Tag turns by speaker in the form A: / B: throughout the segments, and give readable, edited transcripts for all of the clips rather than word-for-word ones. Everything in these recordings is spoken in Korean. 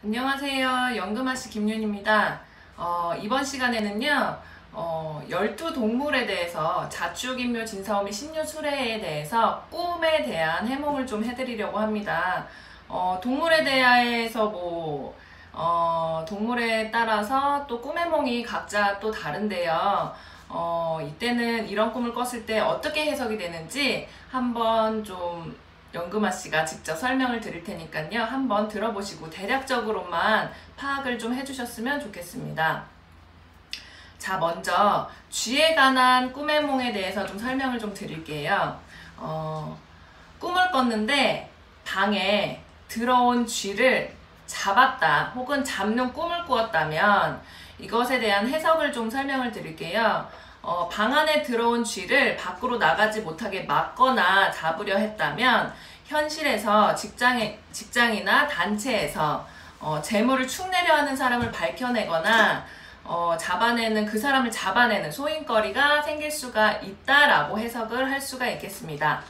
A: 안녕하세요. 연금아씨 김윤입니다. 이번 시간에는요, 12동물에 대해서 자축인묘, 진사오미, 신유, 수레에 대해서 꿈에 대한 해몽을 좀 해드리려고 합니다. 동물에 대해서 동물에 따라서 또 꿈해몽이 각자 또 다른데요. 이때는 이런 꿈을 꿨을 때 어떻게 해석이 되는지 한번 좀 연금아 씨가 직접 설명을 드릴 테니까요. 한번 들어보시고 대략적으로만 파악을 좀 해주셨으면 좋겠습니다. 자, 먼저 쥐에 관한 꿈해몽에 대해서 좀 설명을 좀 드릴게요. 꿈을 꿨는데 방에 들어온 쥐를 잡았다 혹은 잡는 꿈을 꾸었다면 이것에 대한 해석을 좀 설명을 드릴게요. 방 안에 들어온 쥐를 밖으로 나가지 못하게 막거나 잡으려 했다면 현실에서 직장이나 단체에서 재물을 축내려 하는 사람을 밝혀내거나 그 사람을 잡아내는 소인거리가 생길 수가 있다라고 해석을 할 수가 있겠습니다.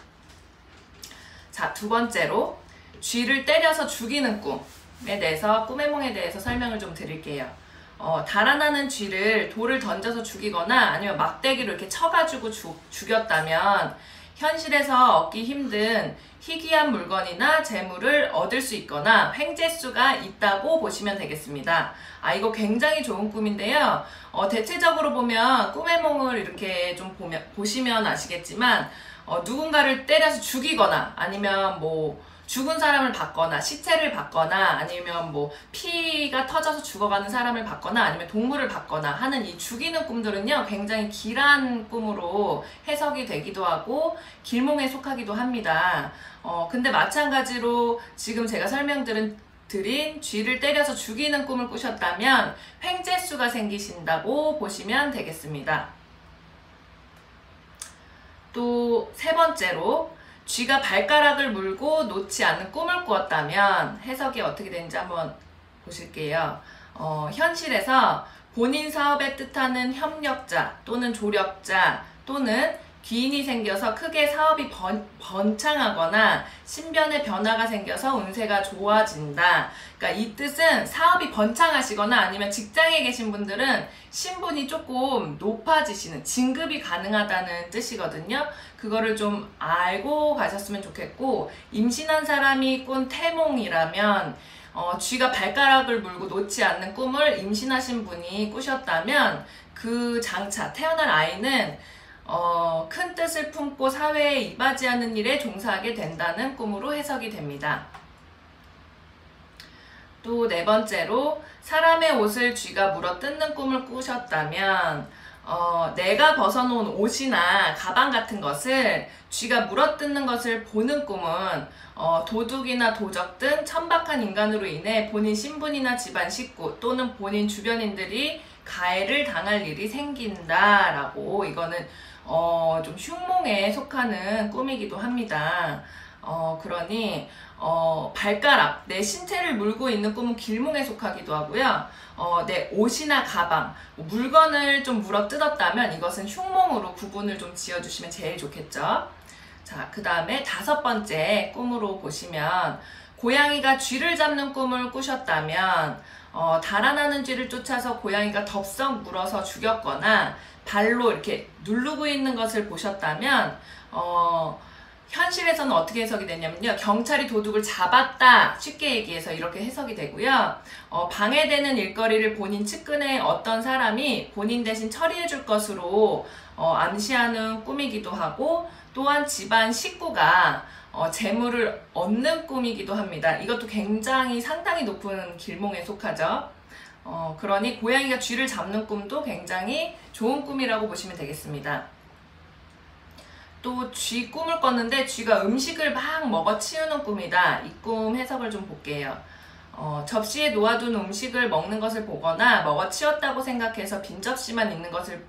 A: 자, 두 번째로 쥐를 때려서 죽이는 꿈에 대해서 꿈해몽에 대해서 설명을 좀 드릴게요. 달아나는 쥐를 돌을 던져서 죽이거나 아니면 막대기로 이렇게 쳐가지고 죽였다면 현실에서 얻기 힘든 희귀한 물건이나 재물을 얻을 수 있거나 횡재수가 있다고 보시면 되겠습니다. 이거 굉장히 좋은 꿈인데요. 대체적으로 보면 꿈해몽을 이렇게 좀 보시면 아시겠지만 누군가를 때려서 죽이거나 아니면 죽은 사람을 봤거나 시체를 봤거나 아니면 피가 터져서 죽어가는 사람을 봤거나 아니면 동물을 봤거나 하는 이 죽이는 꿈들은요 굉장히 길한 꿈으로 해석이 되기도 하고 길몽에 속하기도 합니다. 근데 마찬가지로 지금 제가 설명드린 쥐를 때려서 죽이는 꿈을 꾸셨다면 횡재수가 생기신다고 보시면 되겠습니다. 또 세 번째로 쥐가 발가락을 물고 놓지 않는 꿈을 꾸었다면 해석이 어떻게 되는지 한번 보실게요. 현실에서 본인 사업에 뜻하는 협력자 또는 조력자 또는 귀인이 생겨서 크게 사업이 번창하거나 신변의 변화가 생겨서 운세가 좋아진다. 그러니까 이 뜻은 사업이 번창하시거나 아니면 직장에 계신 분들은 신분이 조금 높아지시는, 진급이 가능하다는 뜻이거든요. 그거를 좀 알고 가셨으면 좋겠고, 임신한 사람이 꾼 태몽이라면 쥐가 발가락을 물고 놓지 않는 꿈을 임신하신 분이 꾸셨다면 그 장차 태어날 아이는 큰 뜻을 품고 사회에 이바지하는 일에 종사하게 된다는 꿈으로 해석이 됩니다. 또 네 번째로 사람의 옷을 쥐가 물어뜯는 꿈을 꾸셨다면 내가 벗어놓은 옷이나 가방 같은 것을 쥐가 물어뜯는 것을 보는 꿈은 도둑이나 도적 등 천박한 인간으로 인해 본인 신분이나 집안 식구 또는 본인 주변인들이 가해를 당할 일이 생긴다라고, 이거는 좀 흉몽에 속하는 꿈이기도 합니다. 그러니 발가락, 내 신체를 물고 있는 꿈은 길몽에 속하기도 하고요. 내 옷이나 가방, 물건을 좀 물어 뜯었다면 이것은 흉몽으로 구분을 좀 지어주시면 제일 좋겠죠. 자, 그 다음에 다섯 번째 꿈으로 보시면 고양이가 쥐를 잡는 꿈을 꾸셨다면 달아나는 쥐를 쫓아서 고양이가 덥석 물어서 죽였거나 발로 이렇게 누르고 있는 것을 보셨다면 현실에서는 어떻게 해석이 되냐면요, 경찰이 도둑을 잡았다, 쉽게 얘기해서 이렇게 해석이 되고요. 방해되는 일거리를 본인 측근의 어떤 사람이 본인 대신 처리해 줄 것으로 암시하는 꿈이기도 하고, 또한 집안 식구가 재물을 얻는 꿈이기도 합니다. 이것도 굉장히 상당히 높은 길몽에 속하죠. 그러니 고양이가 쥐를 잡는 꿈도 굉장히 좋은 꿈이라고 보시면 되겠습니다. 또 쥐 꿈을 꿨는데 쥐가 음식을 막 먹어 치우는 꿈이다. 이 꿈 해석을 좀 볼게요. 접시에 놓아둔 음식을 먹는 것을 보거나 먹어 치웠다고 생각해서 빈 접시만 있는 것을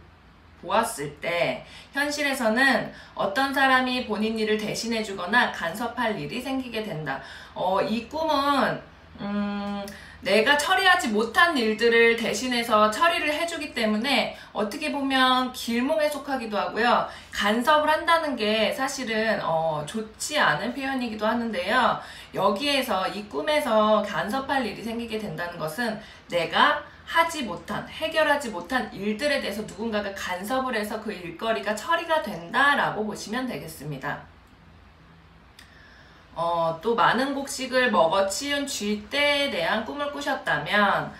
A: 보았을 때 현실에서는 어떤 사람이 본인 일을 대신해 주거나 간섭할 일이 생기게 된다. 이 꿈은 내가 처리하지 못한 일들을 대신해서 처리를 해주기 때문에 어떻게 보면 길몽에 속하기도 하고요. 간섭을 한다는 게 사실은 좋지 않은 표현이기도 하는데요. 여기에서 이 꿈에서 간섭할 일이 생기게 된다는 것은 내가 하지 못한, 해결하지 못한 일들에 대해서 누군가가 간섭을 해서 그 일거리가 처리가 된다라고 보시면 되겠습니다. 또 많은 곡식을 먹어 치운 쥐떼에 대한 꿈을 꾸셨다면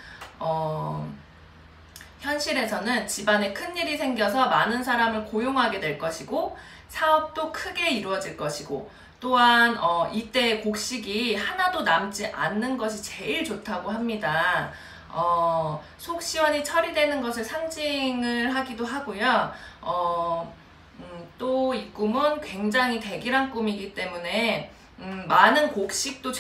A: 현실에서는 집안에 큰일이 생겨서 많은 사람을 고용하게 될 것이고 사업도 크게 이루어질 것이고 또한 이때 곡식이 하나도 남지 않는 것이 제일 좋다고 합니다. 속 시원히 처리되는 것을 상징을 하기도 하고요. 또 이 꿈은 굉장히 대기란 꿈이기 때문에 많은 곡식도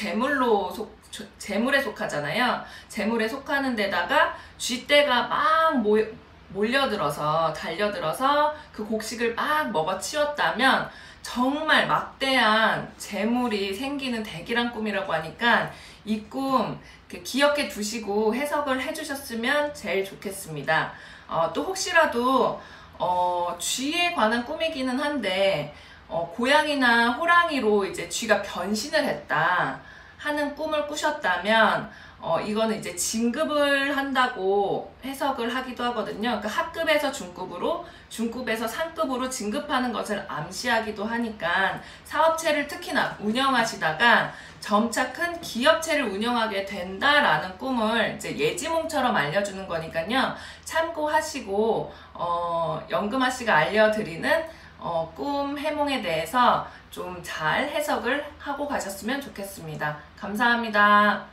A: 재물에 속하잖아요. 재물에 속하는 데다가 쥐떼가 막 달려들어서 그 곡식을 막 먹어치웠다면 정말 막대한 재물이 생기는 대기란 꿈이라고 하니까 이 꿈 기억해 두시고 해석을 해주셨으면 제일 좋겠습니다. 또 혹시라도 쥐에 관한 꿈이기는 한데 고양이나 호랑이로 이제 쥐가 변신을 했다 하는 꿈을 꾸셨다면 이거는 이제 진급을 한다고 해석을 하기도 하거든요. 그러니까 하급에서 중급으로, 중급에서 상급으로 진급하는 것을 암시하기도 하니까 사업체를 특히나 운영하시다가 점차 큰 기업체를 운영하게 된다라는 꿈을 이제 예지몽처럼 알려주는 거니까요. 참고하시고 연금아 씨가 알려드리는 꿈 해몽에 대해서 좀 잘 해석을 하고 가셨으면 좋겠습니다. 감사합니다.